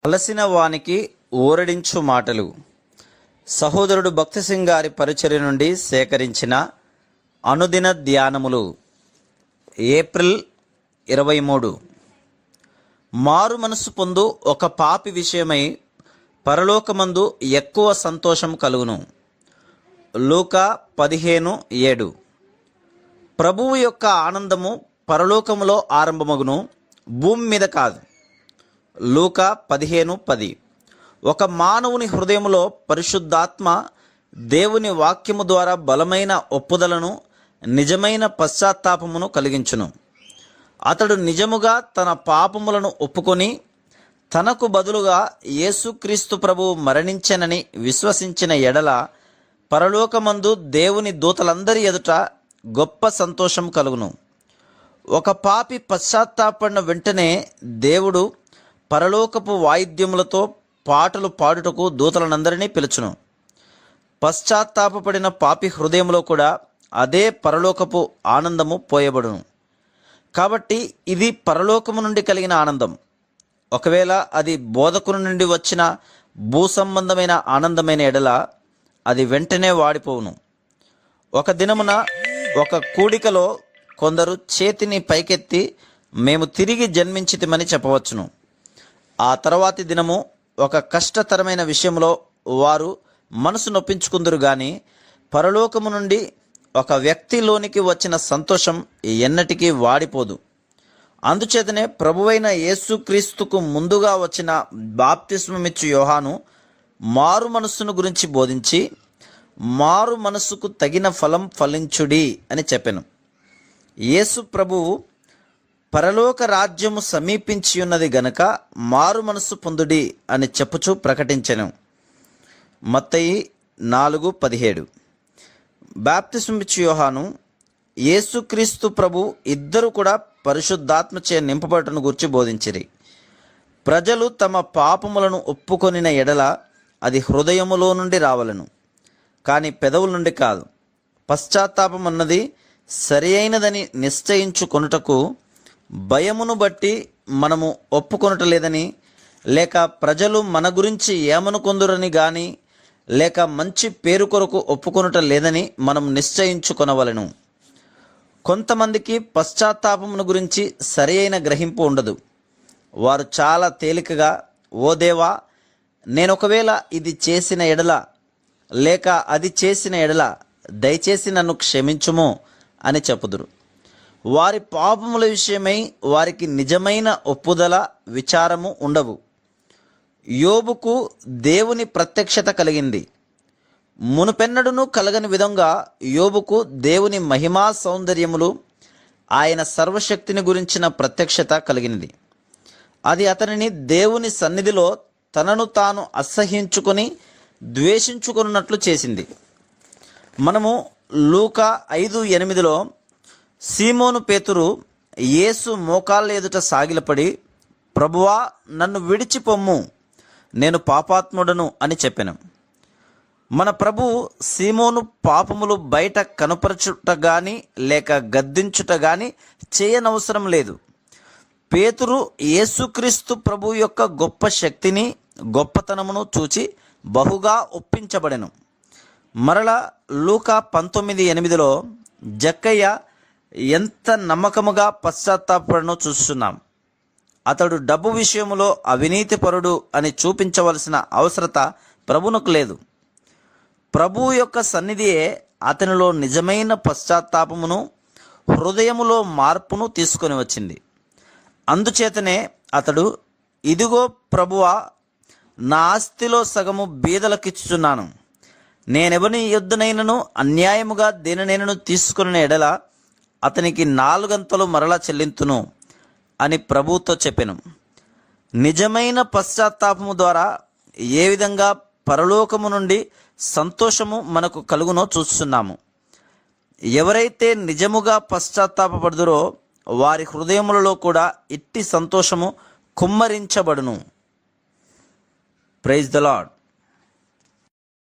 అలసిన వానికి ఊరడించు మాటలు. సహోదరుడు భక్తి సింగ్ గారి పరిచర్య నుండి సేకరించిన అనుదిన ధ్యానములు. ఏప్రిల్ 23. మారు మనసు పొందు ఒక పాపి విషయమై పరలోకమందు ఎక్కువ సంతోషం కలుగును. లూకా 15:7. ప్రభువు యొక్క ఆనందము పరలోకములో ఆరంభమగును, భూమి మీద కాదు. లూకా 15:10. ఒక మానవుని హృదయములో పరిశుద్ధాత్మ దేవుని వాక్యము ద్వారా బలమైన ఒప్పుదలను, నిజమైన పశ్చాత్తాపమును కలిగించును. అతడు నిజముగా తన పాపములను ఒప్పుకొని తనకు బదులుగా యేసుక్రీస్తు ప్రభువు మరణించెనని విశ్వసించిన ఎడల పరలోకమందు దేవుని దూతలందరి ఎదుట గొప్ప సంతోషం కలుగును. ఒక పాపి పశ్చాత్తాపడిన వెంటనే దేవుడు పరలోకపు వాయిద్యములతో పాటలు పాడుటకు దూతలనందరినీ పిలుచును. పశ్చాత్తాపడిన పాపి హృదయంలో కూడా అదే పరలోకపు ఆనందము పోయబడును. కాబట్టి ఇది పరలోకము నుండి కలిగిన ఆనందం. ఒకవేళ అది బోధకుని నుండి వచ్చిన భూసంబంధమైన ఆనందమైన ఎడల అది వెంటనే వాడిపోవును. ఒక దినమున ఒక కూడికలో కొందరు చేతిని పైకెత్తి మేము తిరిగి జన్మించితిమని చెప్పవచ్చును. ఆ తర్వాతి దినము ఒక కష్టతరమైన విషయంలో వారు మనసు నొప్పించుకుందరు గాని పరలోకము నుండి ఒక వ్యక్తిలోనికి వచ్చిన సంతోషం ఎన్నటికీ వాడిపోదు. అందుచేతనే ప్రభువైన యేసుక్రీస్తుకు ముందుగా వచ్చిన బాప్తిస్మమిచ్చు యోహాను మారు మనస్సును గురించి బోధించి మారు మనస్సుకు తగిన ఫలం ఫలించుడి అని చెప్పెను. యేసు ప్రభువు పరలోక రాజ్యము సమీపించి ఉన్నది గనుక మారు మనస్సు పొందుడి అని చెప్పుచూ ప్రకటించెను. మత్తయి 4:17. బాప్తిస్మమిచ్చు యోహాను, యేసుక్రీస్తు ప్రభు ఇద్దరు కూడా పరిశుద్ధాత్మచే నింపబడటను గురించి బోధించిరి. ప్రజలు తమ పాపములను ఒప్పుకొనిన ఎడల అది హృదయములో నుండి రావలను, కానీ పెదవుల నుండి కాదు. పశ్చాత్తాపం అన్నది సరి అయినదని నిశ్చయించుకొనుటకు భయమును బట్టి మనము ఒప్పుకొనటలేదని, లేక ప్రజలు మన గురించి ఏమనుకొందురని గాని, లేక మంచి పేరు కొరకు ఒప్పుకొనుట లేదని మనం నిశ్చయించుకొనవలెను. కొంతమందికి పశ్చాత్తాపమును గురించి సరి అయిన గ్రహింపు ఉండదు. వారు చాలా తేలికగా, ఓ దేవా, నేనొకవేళ ఇది చేసిన ఎడల లేక అది చేసిన ఎడల దయచేసి నన్ను క్షమించుము అని చెప్పుదురు. వారి పాపముల విషయమై వారికి నిజమైన ఒప్పుదల, విచారము ఉండవు. యోబుకు దేవుని ప్రత్యక్షత కలిగింది. మునుపెన్నడును కలగని విధంగా యోబుకు దేవుని మహిమా సౌందర్యములు, ఆయన సర్వశక్తిని గురించిన ప్రత్యక్షత కలిగినది. అది అతనిని దేవుని సన్నిధిలో తనను తాను అసహ్యించుకొని ద్వేషించుకున్నట్లు చేసింది. మనము లూకా 5:8లో సీమోను పేతురు యేసు మోకాళ్ళ ఎదుట సాగిలపడి, ప్రభువా, నన్ను విడిచిపొమ్ము, నేను పాపాత్ముడను అని చెప్పెను. మన ప్రభువు సీమోను పాపములు బయట కనపరచుట గాని లేక గద్దించుట గాని చేయనవసరం లేదు. పేతురు యేసుక్రీస్తు ప్రభు యొక్క గొప్ప శక్తిని, గొప్పతనమును చూచి బహుగా ఒప్పించబడెను. మరలా లూకా 19:8లో జక్కయ్య ఎంత నమ్మకముగా పశ్చాత్తాపడనో చూస్తున్నాం. అతడు డబ్బు విషయంలో అవినీతిపరుడు అని చూపించవలసిన అవసరత ప్రభువునకు లేదు. ప్రభువు యొక్క సన్నిధియే అతనిలో నిజమైన పశ్చాత్తాపమును, హృదయములో మార్పును తీసుకొని వచ్చింది. అందుచేతనే అతడు, ఇదిగో ప్రభువా, నా ఆస్తిలో సగము బీదలకిచ్చుచున్నాను. నేనెవని యొద్దనైనను అన్యాయముగా దేనినైనను తీసుకున్న ఎడల అతనికి 4 అంతలు మరలా చెల్లింతును అని ప్రభువుతో చెప్పెను. నిజమైన పశ్చాత్తాపము ద్వారా ఏ విధంగా పరలోకము నుండి సంతోషము మనకు కలుగునో చూస్తున్నాము. ఎవరైతే నిజముగా పశ్చాత్తాపపడుదురో వారి హృదయములలో కూడా ఇట్టి సంతోషము కుమ్మరించబడును. Praise the lord.